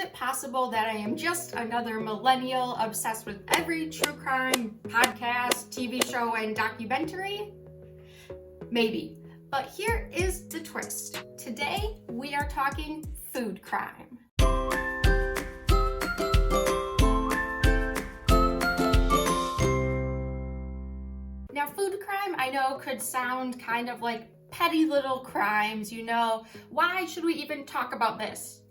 it possible that I am just another millennial obsessed with every true crime podcast, TV show, and documentary? Maybe. But here is the twist. Today, we are talking food crime. Now, food crime, I know, could sound kind of like petty little crimes, why should we even talk about this?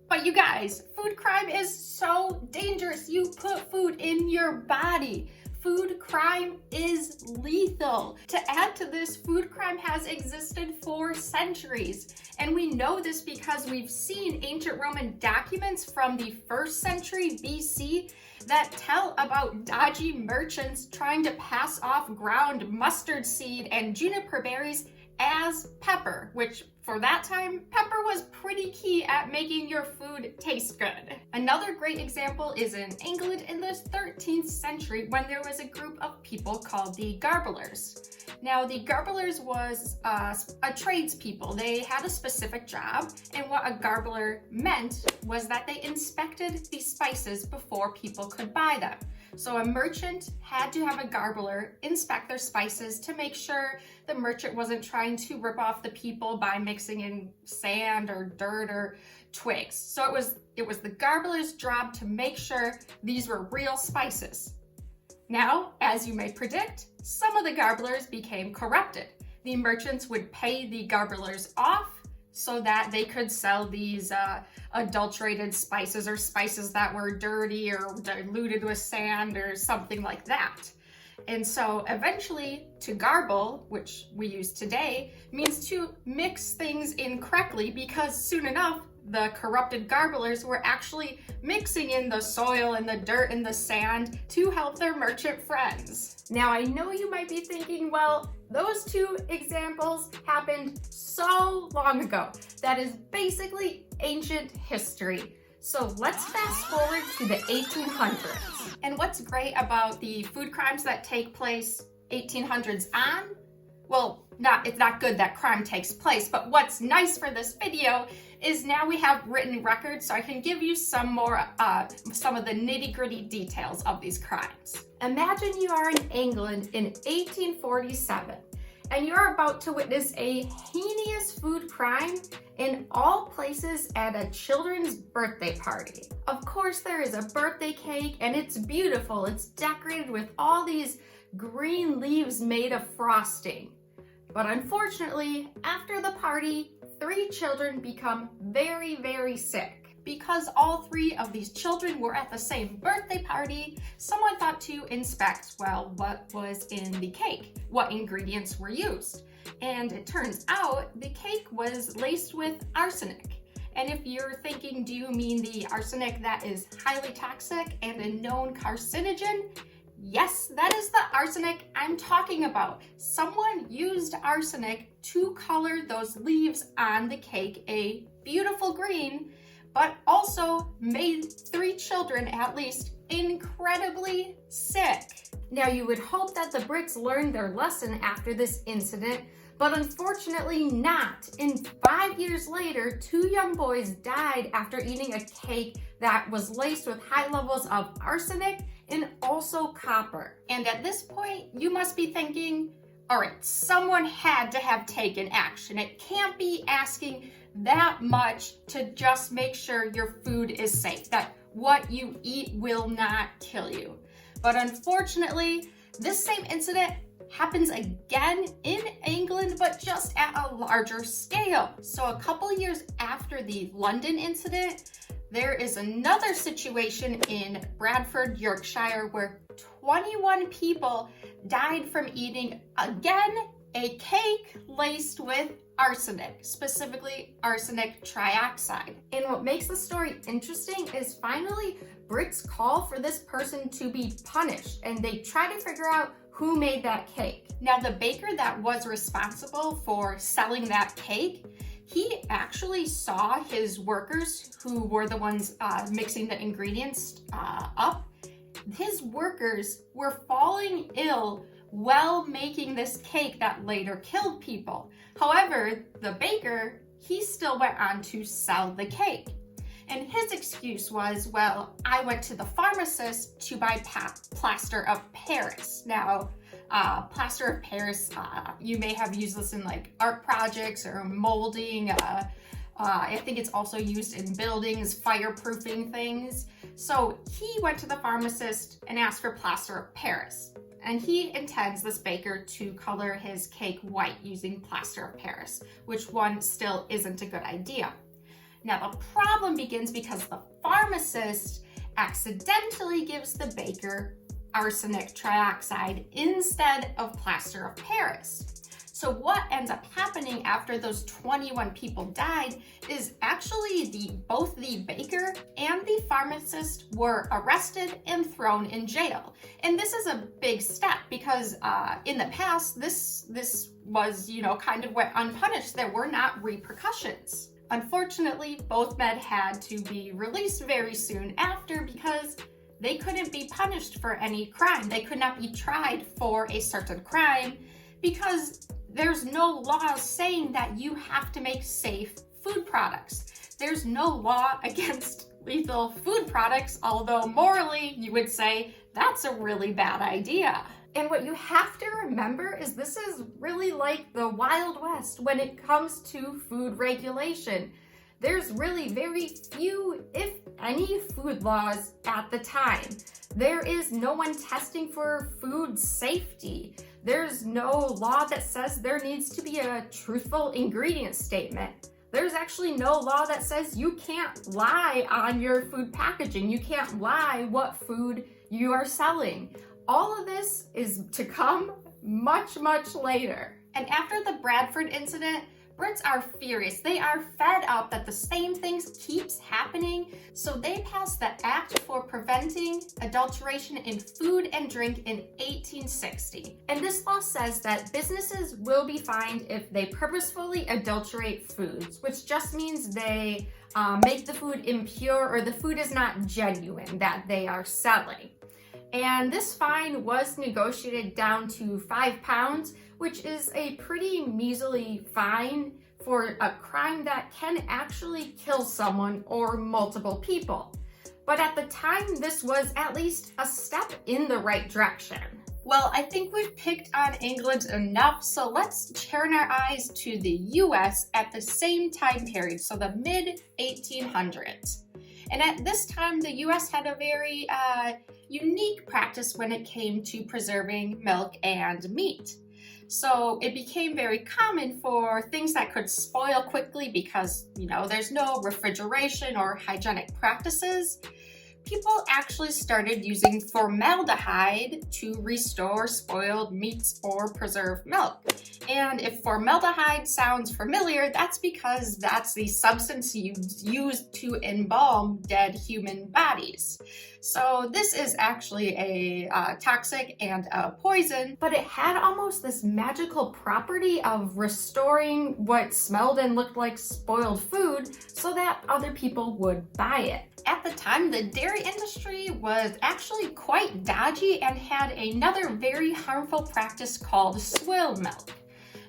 But you guys, food crime is so dangerous. You put food in your body. Food crime is lethal. To add to this, food crime has existed for centuries. And we know this because we've seen ancient Roman documents from the 1st century BC that tell about dodgy merchants trying to pass off ground mustard seed and juniper berries as pepper, which for that time, pepper was pretty key at making your food taste good. Another great example is in England in the 13th century when there was a group of people called the Garblers. Now, the Garblers was a tradespeople. They had a specific job, and what a Garbler meant was that they inspected the spices before people could buy them. So a merchant had to have a Garbler inspect their spices to make sure the merchant wasn't trying to rip off the people by mixing in sand or dirt or twigs. So it was the Garbler's job to make sure these were real spices. Now, as you may predict, some of the Garblers became corrupted. The merchants would pay the Garblers off so that they could sell these adulterated spices or spices that were dirty or diluted with sand or something like that. And so eventually to garble, which we use today, means to mix things incorrectly because soon enough, the corrupted Garblers were actually mixing in the soil and the dirt and the sand to help their merchant friends. Now, I know you might be thinking, well, those two examples happened so long ago. That is basically ancient history. So let's fast forward to the 1800s. And what's great about the food crimes that take place 1800s on? Well, it's not good that crime takes place, but what's nice for this video is now we have written records so I can give you some of the nitty-gritty details of these crimes. Imagine you are in England in 1847 and you're about to witness a heinous food crime in all places at a children's birthday party. Of course, there is a birthday cake and it's beautiful. It's decorated with all these green leaves made of frosting. But unfortunately, after the party, 3 children become very, very sick. Because all 3 of these children were at the same birthday party, someone thought to inspect, well, what was in the cake? What ingredients were used? And it turns out the cake was laced with arsenic. And if you're thinking, do you mean the arsenic that is highly toxic and a known carcinogen? Yes, that is the arsenic I'm talking about. Someone used arsenic to color those leaves on the cake a beautiful green, but also made 3 children at least incredibly sick. Now, you would hope that the Brits learned their lesson after this incident, but unfortunately not. And 5 years later, 2 young boys died after eating a cake that was laced with high levels of arsenic and also copper. And at this point, you must be thinking, all right, someone had to have taken action. It can't be asking that much to just make sure your food is safe, that what you eat will not kill you. But unfortunately, this same incident happens again in England, but just at a larger scale. So a couple years after the London incident, there is another situation in Bradford, Yorkshire, where 21 people died from eating, again, a cake laced with arsenic, specifically arsenic trioxide. And what makes the story interesting is finally Brits call for this person to be punished, and they try to figure out who made that cake. Now, the baker that was responsible for selling that cake, he actually saw his workers, who were the ones mixing the ingredients up. His workers were falling ill while making this cake that later killed people. However, the baker, he still went on to sell the cake. And his excuse was, well, I went to the pharmacist to buy plaster of Paris. Now, plaster of Paris, you may have used this in like art projects or molding. I think it's also used in buildings, fireproofing things. So he went to the pharmacist and asked for plaster of Paris. And he intends, this baker, to color his cake white using plaster of Paris, which one still isn't a good idea. Now the problem begins because the pharmacist accidentally gives the baker arsenic trioxide instead of plaster of Paris. So what ends up happening after those 21 people died is actually both the baker and the pharmacist were arrested and thrown in jail. And this is a big step because in the past, this was, kind of went unpunished. There were not repercussions. Unfortunately, both men had to be released very soon after because they couldn't be punished for any crime. They could not be tried for a certain crime because there's no law saying that you have to make safe food products. There's no law against lethal food products, although morally you would say that's a really bad idea. And what you have to remember is this is really like the Wild West when it comes to food regulation. There's really very few, if any, food laws at the time. There is no one testing for food safety. There's no law that says there needs to be a truthful ingredient statement. There's actually no law that says you can't lie on your food packaging. You can't lie what food you are selling. All of this is to come much, much later. And after the Bradford incident, Brits are furious. They are fed up that the same things keeps happening, so they passed the Act for Preventing Adulteration in Food and Drink in 1860. And this law says that businesses will be fined if they purposefully adulterate foods, which just means they make the food impure or the food is not genuine that they are selling. And this fine was negotiated down to £5, which is a pretty measly fine for a crime that can actually kill someone or multiple people. But at the time, this was at least a step in the right direction. Well, I think we've picked on England enough, so let's turn our eyes to the US at the same time period, so the mid-1800s. And at this time, the US had a very unique practice when it came to preserving milk and meat. So it became very common for things that could spoil quickly because, there's no refrigeration or hygienic practices. People actually started using formaldehyde to restore spoiled meats or preserve milk. And if formaldehyde sounds familiar, that's because that's the substance used to embalm dead human bodies. So this is actually a toxic and a poison, but it had almost this magical property of restoring what smelled and looked like spoiled food so that other people would buy it. At the time, the dairy industry was actually quite dodgy and had another very harmful practice called swill milk.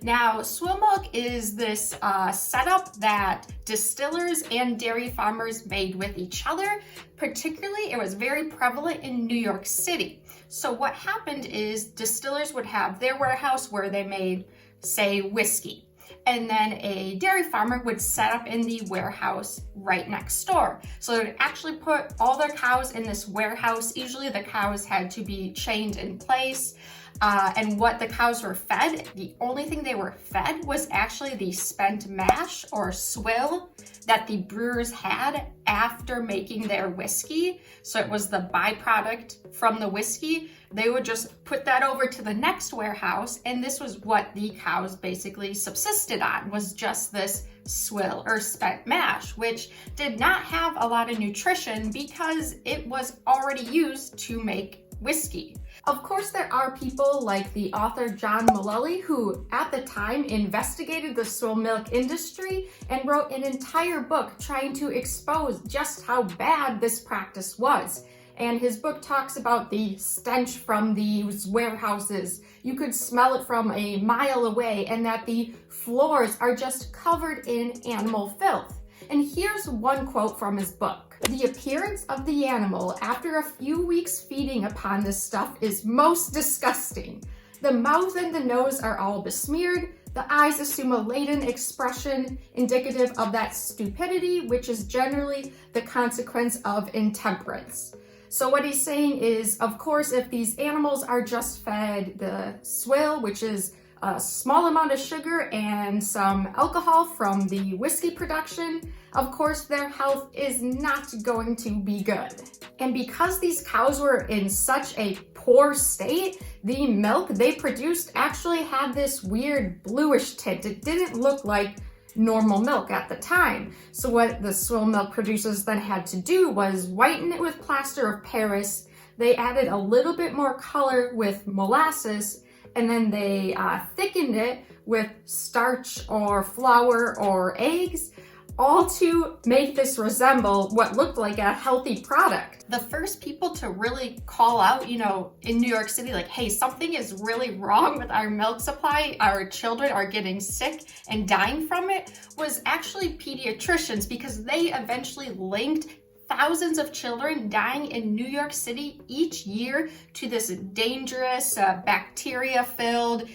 Now, swill milk is this setup that distillers and dairy farmers made with each other. Particularly, it was very prevalent in New York City. So what happened is distillers would have their warehouse where they made, say, whiskey. And then a dairy farmer would set up in the warehouse right next door. So they would actually put all their cows in this warehouse. Usually the cows had to be chained in place. And what the cows were fed, the only thing they were fed was actually the spent mash or swill that the brewers had after making their whiskey. So it was the byproduct from the whiskey. They would just put that over to the next warehouse, and this was what the cows basically subsisted on, was just this swill or spent mash, which did not have a lot of nutrition because it was already used to make whiskey. Of course, there are people like the author John Mullally who at the time investigated the swill milk industry and wrote an entire book trying to expose just how bad this practice was. And his book talks about the stench from these warehouses. You could smell it from a mile away, and that the floors are just covered in animal filth. And here's one quote from his book. "The appearance of the animal after a few weeks feeding upon this stuff is most disgusting. The mouth and the nose are all besmeared. The eyes assume a latent expression indicative of that stupidity, which is generally the consequence of intemperance." So what he's saying is, of course, if these animals are just fed the swill, which is a small amount of sugar and some alcohol from the whiskey production, of course their health is not going to be good. And because these cows were in such a poor state, the milk they produced actually had this weird bluish tint. It didn't look like normal milk at the time. So what the swill milk producers then had to do was whiten it with plaster of Paris. They added a little bit more color with molasses, and then they thickened it with starch or flour or eggs, all to make this resemble what looked like a healthy product. The first people to really call out, in New York City, like, hey, something is really wrong with our milk supply, our children are getting sick and dying from it, was actually pediatricians, because they eventually linked thousands of children dying in New York City each year to this dangerous, bacteria-filled,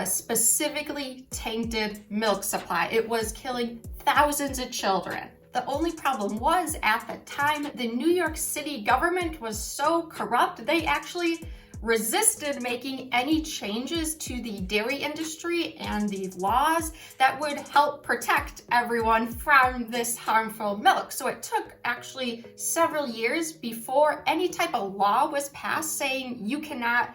specifically tainted milk supply. It was killing thousands of children. The only problem was, at the time, the New York City government was so corrupt, they actually resisted making any changes to the dairy industry and the laws that would help protect everyone from this harmful milk. So it took actually several years before any type of law was passed saying you cannot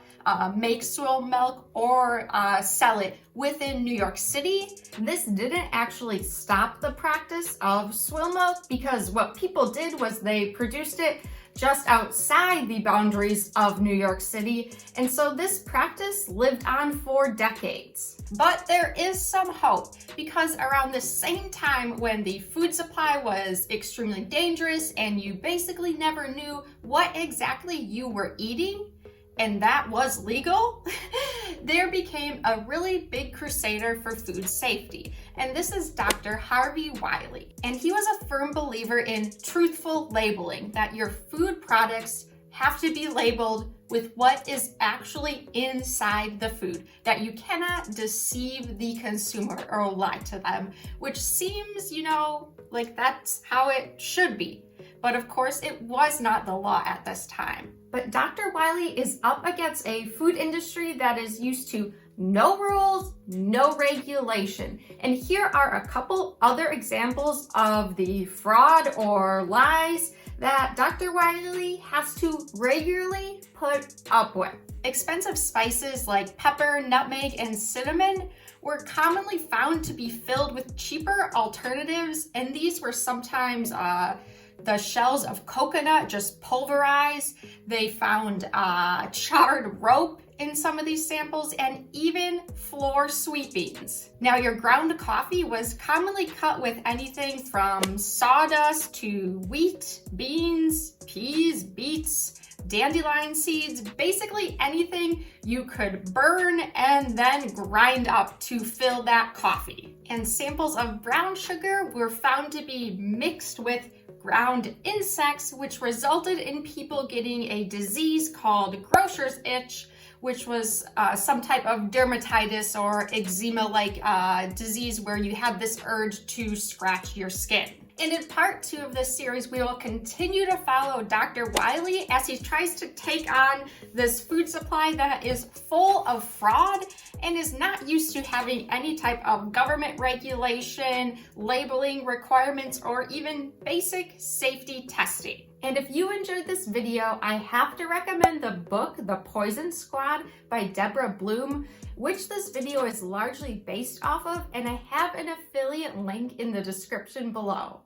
make swill milk or sell it within New York City. This didn't actually stop the practice of swill milk, because what people did was they produced it just outside the boundaries of New York City, and so this practice lived on for decades. But there is some hope, because around the same time when the food supply was extremely dangerous and you basically never knew what exactly you were eating, and that was legal, there became a really big crusader for food safety. And this is Dr. Harvey Wiley. And he was a firm believer in truthful labeling, that your food products have to be labeled with what is actually inside the food, that you cannot deceive the consumer or lie to them, which seems, like that's how it should be. But of course, it was not the law at this time. But Dr. Wiley is up against a food industry that is used to no rules, no regulation. And here are a couple other examples of the fraud or lies that Dr. Wiley has to regularly put up with. Expensive spices like pepper, nutmeg, and cinnamon were commonly found to be filled with cheaper alternatives, and these were sometimes the shells of coconut just pulverized. They found charred rope in some of these samples, and even floor sweepings. Now, your ground coffee was commonly cut with anything from sawdust to wheat, beans, peas, beets, dandelion seeds, basically anything you could burn and then grind up to fill that coffee. And samples of brown sugar were found to be mixed with ground insects, which resulted in people getting a disease called grocer's itch, which was some type of dermatitis or eczema-like disease where you had this urge to scratch your skin. And in part 2 of this series, we will continue to follow Dr. Wiley as he tries to take on this food supply that is full of fraud and is not used to having any type of government regulation, labeling requirements, or even basic safety testing. And if you enjoyed this video, I have to recommend the book, The Poison Squad by Deborah Bloom, which this video is largely based off of, and I have an affiliate link in the description below.